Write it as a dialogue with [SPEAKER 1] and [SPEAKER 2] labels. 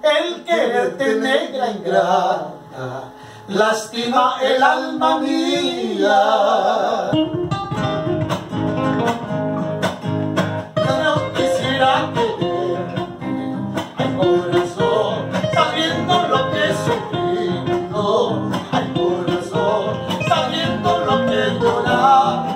[SPEAKER 1] El quererte, negra ingrata, lastima el alma mía. Yo no quisiera quererte, ay corazón, sabiendo lo que he sufrido, ay corazón, sabiendo lo que he llorado.